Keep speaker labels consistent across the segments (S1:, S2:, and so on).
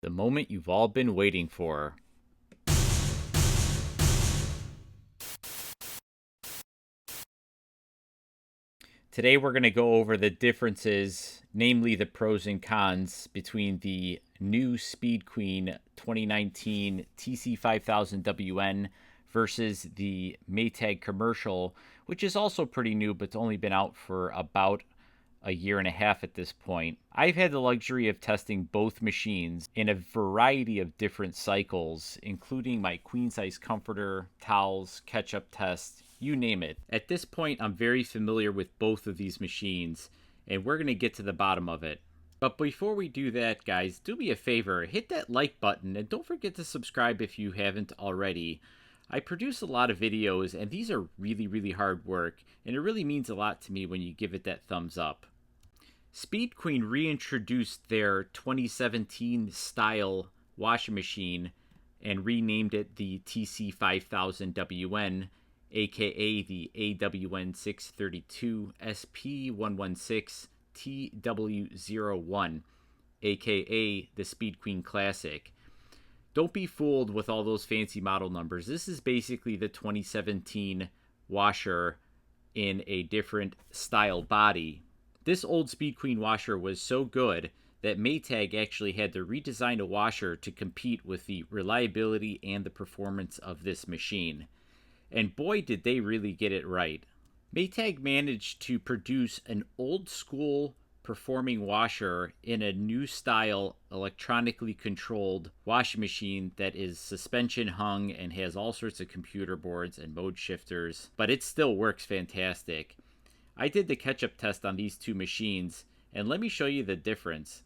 S1: The moment you've all been waiting for. Today we're going to go over the differences, namely the pros and cons, between the new Speed Queen 2019 TC5000WN versus the Maytag Commercial, which is also pretty new but it's only been out for about a year and a half at this point. I've had the luxury of testing both machines in a variety of different cycles, including my queen size comforter, towels, catch-up tests, you name it. At this point, I'm very familiar with both of these machines, and we're going to get to the bottom of it. But before we do that, guys, do me a favor, hit that like button, and don't forget to subscribe if you haven't already. I produce a lot of videos, and these are really hard work, and it really means a lot to me when you give it that thumbs up. Speed Queen reintroduced their 2017 style washing machine and renamed it the TC5000WN, aka the AWN632 SP116 TW01, aka the Speed Queen Classic. Don't be fooled with all those fancy model numbers. This is basically the 2017 washer in a different style body. This old Speed Queen washer was so good that Maytag actually had to redesign a washer to compete with the reliability and the performance of this machine. And boy, did they really get it right. Maytag managed to produce an old school performing washer in a new style electronically controlled washing machine that is suspension hung and has all sorts of computer boards and mode shifters, but it still works fantastic. I did the catch-up test on these two machines, and let me show you the difference.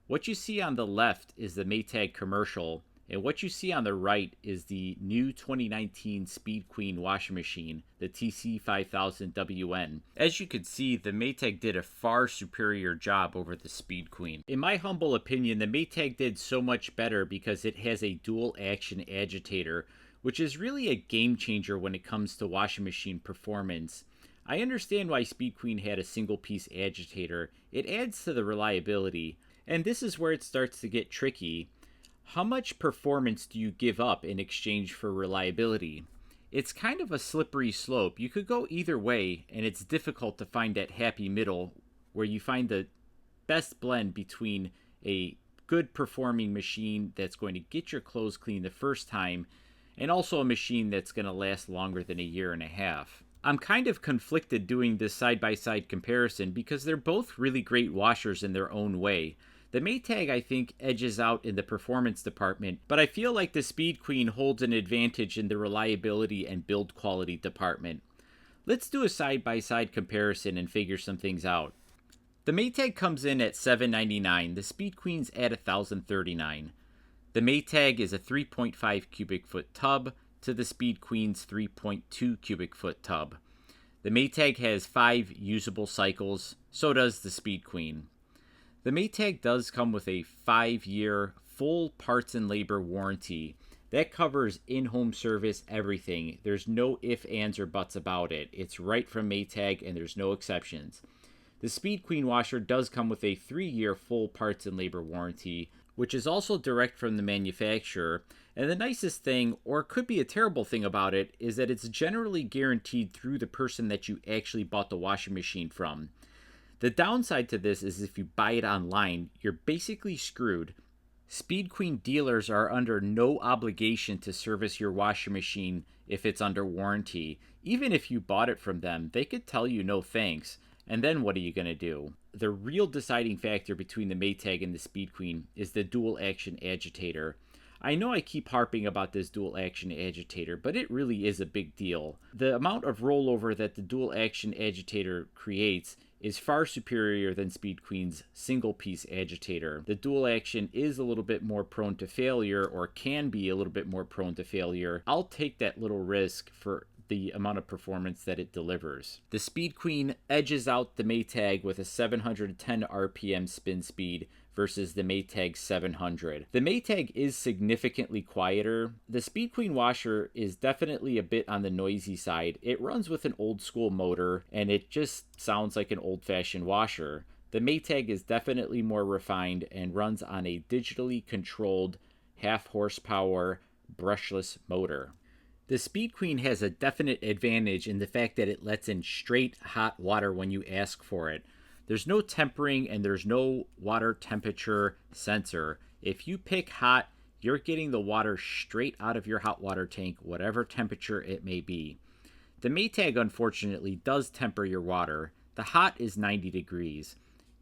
S1: What you see on the left is the Maytag Commercial, and what you see on the right is the new 2019 Speed Queen washing machine, the TC5000WN. As you can see, the Maytag did a far superior job over the Speed Queen. In my humble opinion, the Maytag did so much better because it has a dual action agitator, which is really a game changer when it comes to washing machine performance. I understand why Speed Queen had a single piece agitator. It adds to the reliability, and this is where it starts to get tricky. How much performance do you give up in exchange for reliability? It's kind of a slippery slope. You could go either way, and it's difficult to find that happy middle where you find the best blend between a good performing machine that's going to get your clothes clean the first time and also a machine that's going to last longer than a year and a half. I'm kind of conflicted doing this side-by-side comparison because they're both really great washers in their own way. The Maytag, I think, edges out in the performance department, but I feel like the Speed Queen holds an advantage in the reliability and build quality department. Let's do a side-by-side comparison and figure some things out. The Maytag comes in at $799, the Speed Queen's at $1,039. The Maytag is a 3.5 cubic foot tub to the Speed Queen's 3.2 cubic foot tub. The Maytag has 5 usable cycles, so does the Speed Queen. The Maytag does come with a 5-year full parts and labor warranty. That covers in-home service, everything. There's no ifs, ands, or buts about it. It's right from Maytag and there's no exceptions. The Speed Queen washer does come with a 3-year full parts and labor warranty, which is also direct from the manufacturer. And the nicest thing, or it could be a terrible thing about it, is that it's generally guaranteed through the person that you actually bought the washing machine from. The downside to this is if you buy it online, you're basically screwed. Speed Queen dealers are under no obligation to service your washing machine if it's under warranty. Even if you bought it from them, they could tell you no thanks. And then what are you going to do? The real deciding factor between the Maytag and the Speed Queen is the dual action agitator. I know I keep harping about this dual action agitator, but it really is a big deal. The amount of rollover that the dual action agitator creates is far superior than Speed Queen's single piece agitator. The dual action is a little bit more prone to failure, or can be a little bit more prone to failure. I'll take that little risk for the amount of performance that it delivers. The Speed Queen edges out the Maytag with a 710 RPM spin speed versus the Maytag 700. The Maytag is significantly quieter. The Speed Queen washer is definitely a bit on the noisy side. It runs with an old school motor and it just sounds like an old-fashioned washer. The Maytag is definitely more refined and runs on a digitally controlled half horsepower brushless motor. The Speed Queen has a definite advantage in the fact that it lets in straight hot water when you ask for it. There's no tempering and there's no water temperature sensor. If you pick hot, you're getting the water straight out of your hot water tank, whatever temperature it may be. The Maytag, unfortunately, does temper your water. The hot is 90 degrees.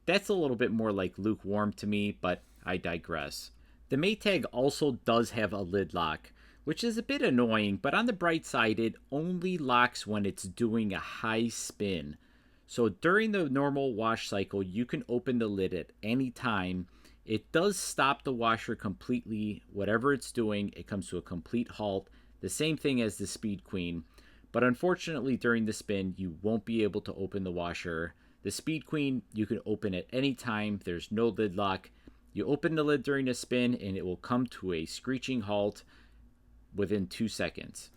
S1: That's a little bit more like lukewarm to me, but I digress. The Maytag also does have a lid lock, which is a bit annoying, but on the bright side, it only locks when it's doing a high spin. So during the normal wash cycle, you can open the lid at any time. It does stop the washer completely. Whatever it's doing, it comes to a complete halt. The same thing as the Speed Queen. But unfortunately, during the spin, you won't be able to open the washer. The Speed Queen, you can open at any time. There's no lid lock. You open the lid during a spin, and it will come to a screeching halt within 2 seconds.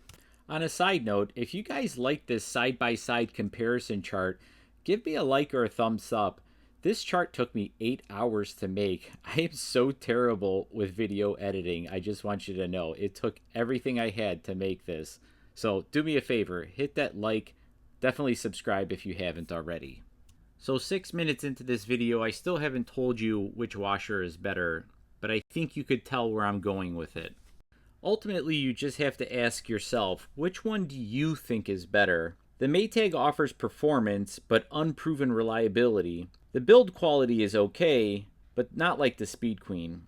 S1: On a side note, if you guys like this side-by-side comparison chart, give me a like or a thumbs up. This chart took me 8 hours to make. I am so terrible with video editing. I just want you to know. It took everything I had to make this. So do me a favor, hit that like, definitely subscribe if you haven't already. So 6 minutes into this video, I still haven't told you which washer is better, but I think you could tell where I'm going with it. Ultimately, you just have to ask yourself, which one do you think is better? The Maytag offers performance, but unproven reliability. The build quality is okay, but not like the Speed Queen.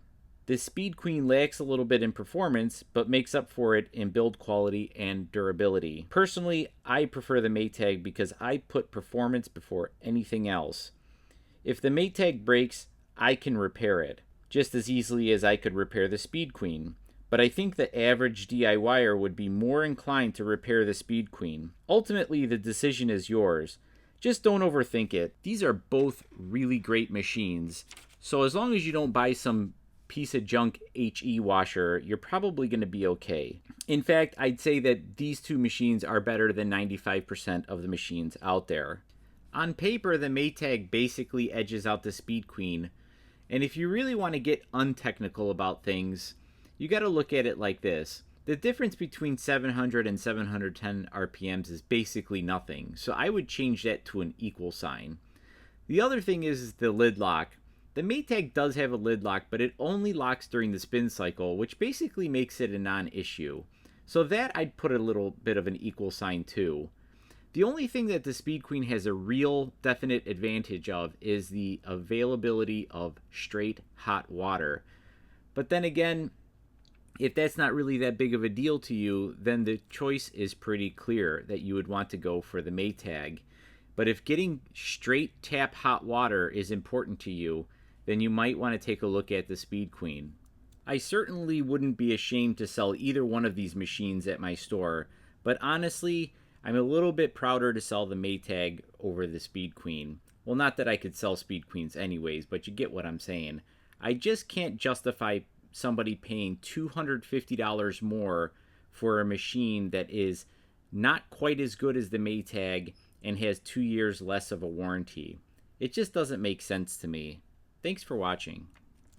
S1: The Speed Queen lacks a little bit in performance, but makes up for it in build quality and durability. Personally, I prefer the Maytag because I put performance before anything else. If the Maytag breaks, I can repair it, just as easily as I could repair the Speed Queen. But I think the average DIYer would be more inclined to repair the Speed Queen. Ultimately, the decision is yours. Just don't overthink it. These are both really great machines, so as long as you don't buy some piece of junk HE washer, you're probably going to be okay. In fact, I'd say that these two machines are better than 95% of the machines out there. On paper, the Maytag basically edges out the Speed Queen, and if you really want to get untechnical about things, you got to look at it like this. The difference between 700 and 710 RPMs is basically nothing, so I would change that to an equal sign. The other thing is the lid lock. The Maytag does have a lid lock, but it only locks during the spin cycle, which basically makes it a non-issue. So that I'd put a little bit of an equal sign too. The only thing that the Speed Queen has a real definite advantage of is the availability of straight hot water. But then again, if that's not really that big of a deal to you, then the choice is pretty clear that you would want to go for the Maytag. But if getting straight tap hot water is important to you, then you might want to take a look at the Speed Queen. I certainly wouldn't be ashamed to sell either one of these machines at my store, but honestly, I'm a little bit prouder to sell the Maytag over the Speed Queen. Well, not that I could sell Speed Queens anyways, but you get what I'm saying. I just can't justify somebody paying $250 more for a machine that is not quite as good as the Maytag and has 2 years less of a warranty. It just doesn't make sense to me. Thanks for watching.